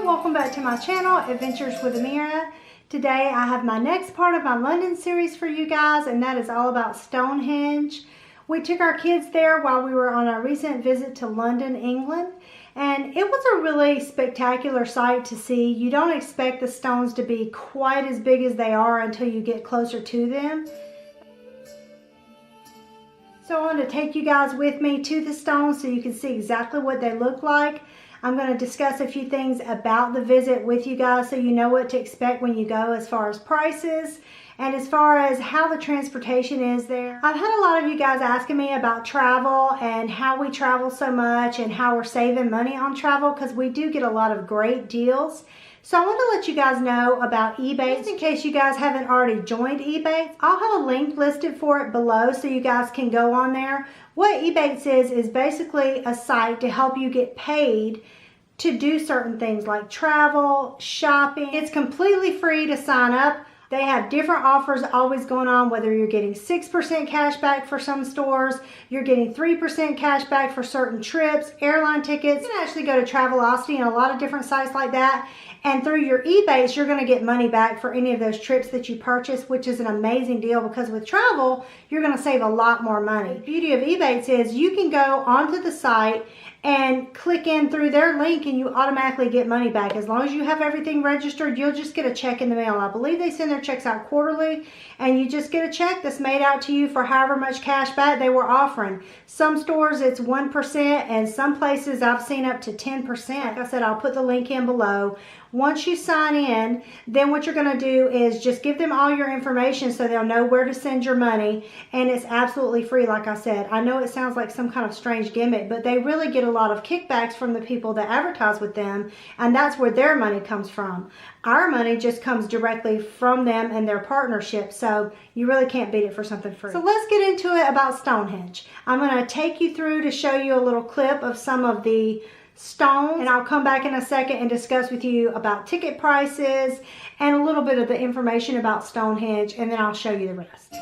welcome back to my channel, Adventures with Amirah. Today I have my next part of my London series for you guys, and that is all about Stonehenge. We took our kids there while we were on our recent visit to London, England, and it was a really spectacular sight to see. You don't expect the stones to be quite as big as they are until you get closer to them. So I wanted to take you guys with me to the stones so you can see exactly what they look like. I'm going to discuss a few things about the visit with you guys so you know what to expect when you go, as far as prices and as far as how the transportation is there. I've had a lot of you guys asking me about travel and how we travel so much and how we're saving money on travel, because we do get a lot of great deals. So I want to let you guys know about eBay, just in case you guys haven't already joined eBay. I'll have a link listed for it below so you guys can go on there. What eBay is basically a site to help you get paid to do certain things like travel, shopping. It's completely free to sign up. They have different offers always going on, whether you're getting 6% cash back for some stores, you're getting 3% cash back for certain trips, airline tickets. You can actually go to Travelocity and a lot of different sites like that. And through your eBay, you're going to get money back for any of those trips that you purchase, which is an amazing deal, because with travel, you're going to save a lot more money. The beauty of eBay is you can go onto the site and click in through their link and you automatically get money back. As long as you have everything registered, you'll just get a check in the mail. I believe they send their checks out quarterly, and you just get a check that's made out to you for however much cash back they were offering. Some stores it's 1%, and some places I've seen up to 10%. Like I said, I'll put the link in below. Once you sign in, then what you're going to do is just give them all your information so they'll know where to send your money, and it's absolutely free. Like I said, I know it sounds like some kind of strange gimmick, but they really get a lot of kickbacks from the people that advertise with them, and that's where their money comes from. Our money just comes directly from them and their partnership, so you really can't beat it for something free. So let's get into it about Stonehenge. I'm going to take you through to show you a little clip of some of the stones, and I'll come back in a second and discuss with you about ticket prices and a little bit of the information about Stonehenge, and then I'll show you the rest.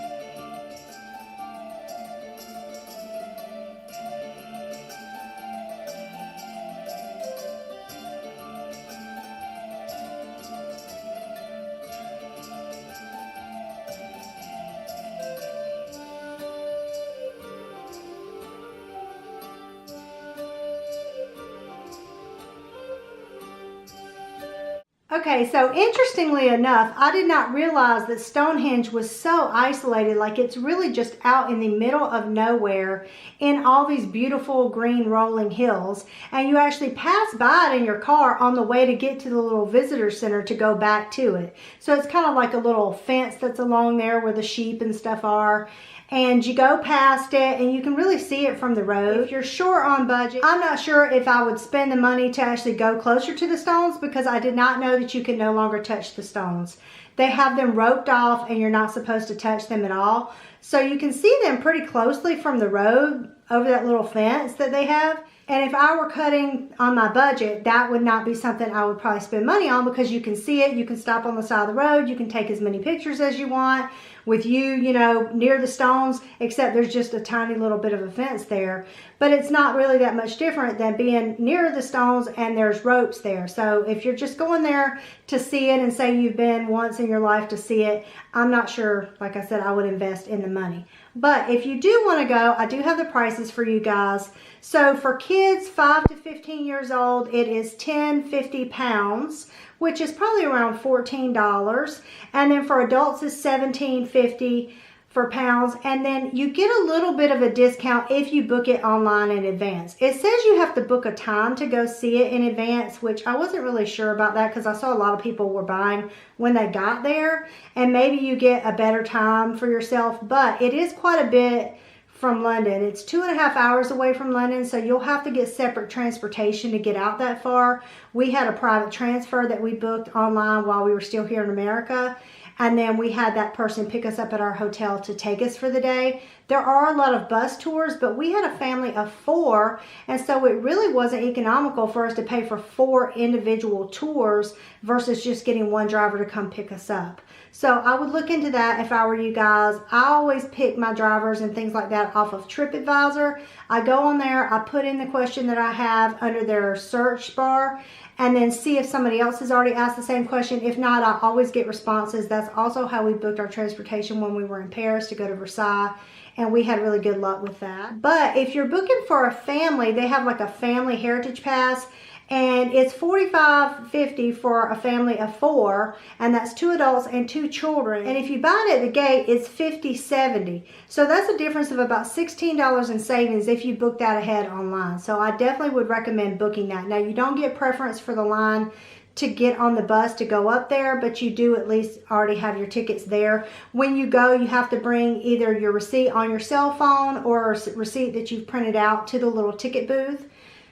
Okay, so interestingly enough, I did not realize that Stonehenge was so isolated. Like, it's really just out in the middle of nowhere in all these beautiful green rolling hills, and you actually pass by it in your car on the way to get to the little visitor center to go back to it. So it's kind of like a little fence that's along there where the sheep and stuff are, and you go past it and you can really see it from the road. If you're short on budget, I'm not sure if I would spend the money to actually go closer to the stones, because I did not know that you can no longer touch the stones. They have them roped off and you're not supposed to touch them at all. So you can see them pretty closely from the road over that little fence that they have. And if I were cutting on my budget, that would not be something I would probably spend money on, because you can see it, you can stop on the side of the road, you can take as many pictures as you want with you know, near the stones, except there's just a tiny little bit of a fence there. But it's not really that much different than being near the stones and there's ropes there. So if you're just going there to see it and say you've been once in your life to see it, I'm not sure, like I said, I would invest in the money. But if you do want to go, I do have the prices for you guys. So for kids 5 to 15 years old, it is £10.50, which is probably around $14. And then for adults is $17.50 for pounds. And then you get a little bit of a discount if you book it online in advance. It says you have to book a time to go see it in advance, which I wasn't really sure about that, because I saw a lot of people were buying when they got there, and maybe you get a better time for yourself. But it is quite a bit from London. It's 2.5 hours away from London, so you'll have to get separate transportation to get out that far. We had a private transfer that we booked online while we were still here in America, and then we had that person pick us up at our hotel to take us for the day. There are a lot of bus tours, but we had a family of 4, and so it really wasn't economical for us to pay for 4 individual tours versus just getting one driver to come pick us up. So I would look into that if I were you guys. I always pick my drivers and things like that off of TripAdvisor. I go on there, I put in the question that I have under their search bar, and then see if somebody else has already asked the same question. If not, I always get responses. That's also how we booked our transportation when we were in Paris to go to Versailles, and we had really good luck with that. But if you're booking for a family, they have like a family heritage pass, and it's $45.50 for a family of 4, and that's 2 adults and 2 children. And if you buy it at the gate, it's $50.70. So that's a difference of about $16 in savings if you book that ahead online. So I definitely would recommend booking that. Now, you don't get preference for the line to get on the bus to go up there, but you do at least already have your tickets there. When you go, you have to bring either your receipt on your cell phone or a receipt that you've printed out to the little ticket booth.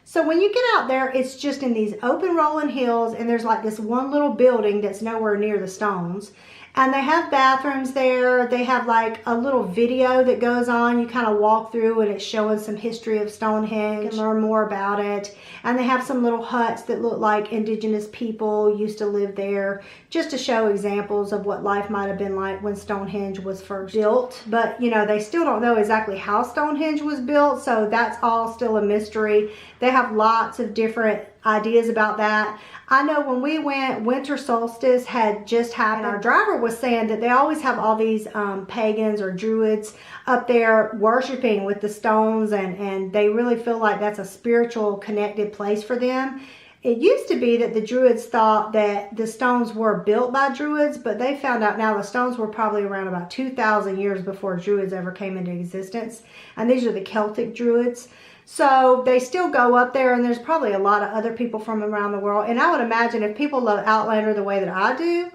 So when you get out there, it's just in these open rolling hills, and there's like this one little building that's nowhere near the stones. And they have bathrooms there. They have like a little video that goes on. You kind of walk through and it's showing some history of Stonehenge. You can learn more about it. And they have some little huts that look like indigenous people used to live there, just to show examples of what life might have been like when Stonehenge was first built. But, you know, they still don't know exactly how Stonehenge was built, so that's all still a mystery. They have lots of different ideas about that. I know when we went, winter solstice had just happened. Our driver was saying that they always have all these pagans or druids up there worshiping with the stones, and they really feel like that's a spiritual connected place for them. It used to be that the druids thought that the stones were built by druids, but they found out now the stones were probably around about 2,000 years before druids ever came into existence. And these are the Celtic druids. So they still go up there, and there's probably a lot of other people from around the world. And I would imagine if people love Outlander the way that I do,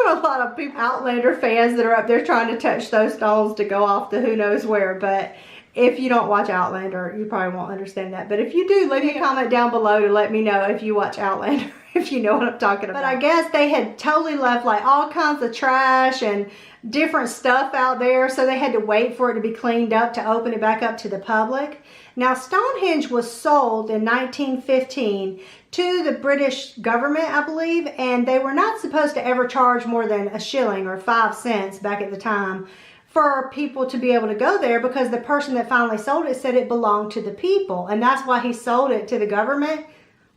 a lot of people, Outlander fans, that are up there trying to touch those stones to go off to who knows where. But if you don't watch Outlander, you probably won't understand that. But if you do, leave me a comment down below to let me know if you watch Outlander, if you know what I'm talking about. But I guess they had totally left like all kinds of trash and different stuff out there, so they had to wait for it to be cleaned up to open it back up to the public. Now, Stonehenge was sold in 1915 to the British government, I believe, and they were not supposed to ever charge more than a shilling or 5 cents back at the time for people to be able to go there, because the person that finally sold it said it belonged to the people, and that's why he sold it to the government.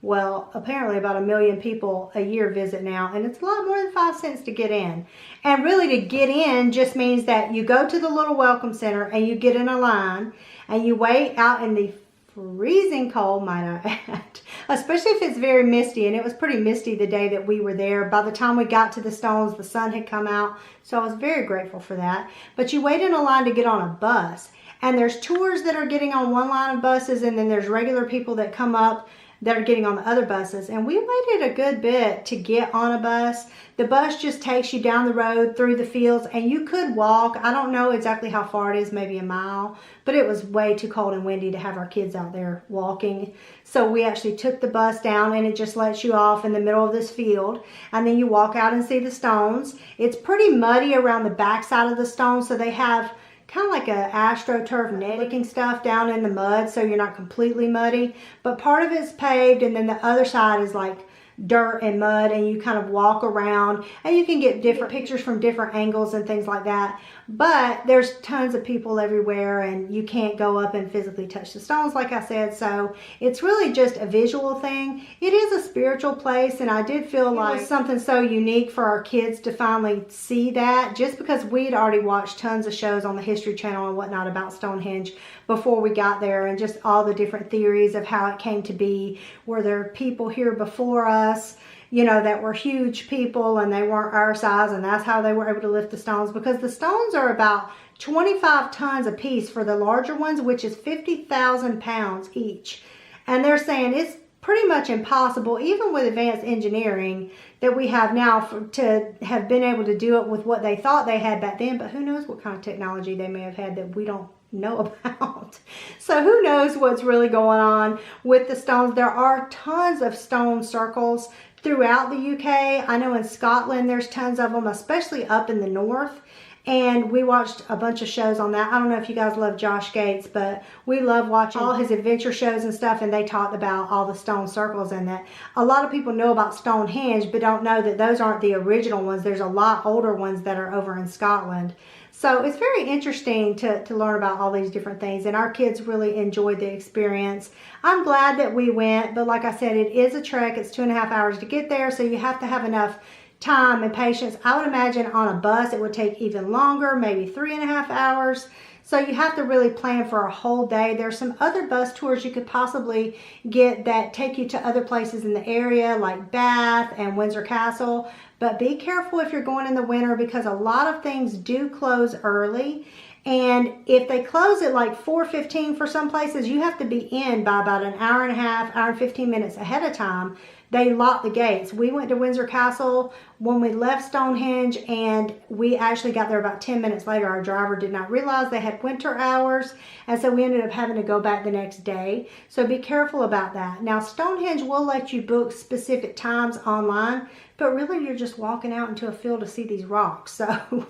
Well, apparently about 1 million people a year visit now, and it's a lot more than 5 cents to get in. And really, to get in just means that you go to the little welcome center and you get in a line and you wait out in the freezing cold, might I add, especially if it's very misty, and it was pretty misty the day that we were there. By the time we got to the stones, the sun had come out, so I was very grateful for that. But you wait in a line to get on a bus, and there's tours that are getting on one line of buses, and then there's regular people that come up that are getting on the other buses. And we waited a good bit to get on a bus. The bus just takes you down the road through the fields, and you could walk. I don't know exactly how far it is, maybe a mile, but it was way too cold and windy to have our kids out there walking. So we actually took the bus down, and it just lets you off in the middle of this field, and then you walk out and see the stones. It's pretty muddy around the back side of the stones, so they have kind of like a astroturf net looking stuff down in the mud, so you're not completely muddy. But part of it's paved, and then the other side is like dirt and mud, and you kind of walk around, and you can get different pictures from different angles and things like that. But there's tons of people everywhere, and you can't go up and physically touch the stones, like I said. So it's really just a visual thing. It is a spiritual place, and I did feel like it was something so unique for our kids to finally see that, just because we'd already watched tons of shows on the History Channel and whatnot about Stonehenge before we got there, and just all the different theories of how it came to be. Were there people here before us, you know, that were huge people and they weren't our size, and that's how they were able to lift the stones? Because the stones are about 25 tons a piece for the larger ones, which is 50,000 pounds each. And they're saying it's pretty much impossible, even with advanced engineering that we have now, to have been able to do it with what they thought they had back then. But who knows what kind of technology they may have had that we don't know about. So who knows what's really going on with the stones. There are tons of stone circles throughout the UK. I know in Scotland there's tons of them, especially up in the north. And we watched a bunch of shows on that. I don't know if you guys love Josh Gates, but we love watching all his adventure shows and stuff, and they talked about all the stone circles in that. A lot of people know about Stonehenge, but don't know that those aren't the original ones. There's a lot older ones that are over in Scotland. So it's very interesting to learn about all these different things, and our kids really enjoyed the experience. I'm glad that we went, but like I said, it is a trek. It's 2.5 hours to get there, so you have to have enough time and patience. I would imagine on a bus it would take even longer, maybe 3.5 hours. So you have to really plan for a whole day. There's some other bus tours you could possibly get that take you to other places in the area like Bath and Windsor Castle. But be careful if you're going in the winter, because a lot of things do close early. And if they close at like 4:15 for some places, you have to be in by about an hour and a half, hour and 15 minutes ahead of time. They lock the gates. We went to Windsor Castle when we left Stonehenge, and we actually got there about 10 minutes later. Our driver did not realize they had winter hours, and so we ended up having to go back the next day. So be careful about that. Now, Stonehenge will let you book specific times online, but really you're just walking out into a field to see these rocks. So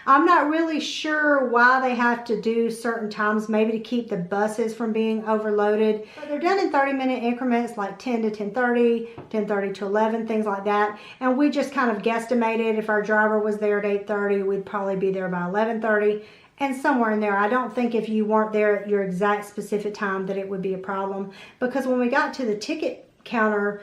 I'm not really sure why they have to do certain times, maybe to keep the buses from being overloaded. But they're done in 30-minute increments, like 10 to 10:30, 10:30 to 11, things like that. And we just kind of guesstimated if our driver was there at 8:30, we'd probably be there by 11:30. And somewhere in there, I don't think if you weren't there at your exact specific time that it would be a problem. Because when we got to the ticket counter,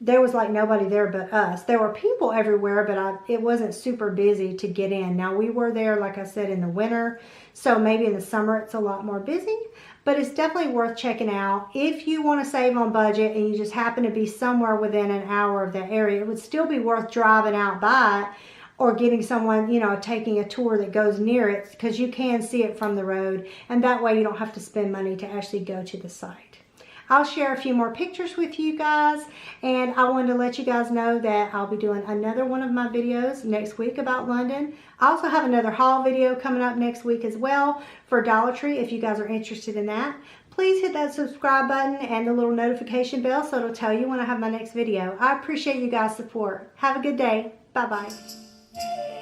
there was like nobody there but us. There were people everywhere, but it wasn't super busy to get in. Now, we were there, like I said, in the winter, so maybe in the summer it's a lot more busy, but it's definitely worth checking out. If you want to save on budget and you just happen to be somewhere within an hour of that area, it would still be worth driving out by it or getting someone, you know, taking a tour that goes near it, because you can see it from the road, and that way you don't have to spend money to actually go to the site. I'll share a few more pictures with you guys, and I wanted to let you guys know that I'll be doing another one of my videos next week about London. I also have another haul video coming up next week as well for Dollar Tree if you guys are interested in that. Please hit that subscribe button and the little notification bell so it'll tell you when I have my next video. I appreciate you guys' support. Have a good day. Bye-bye.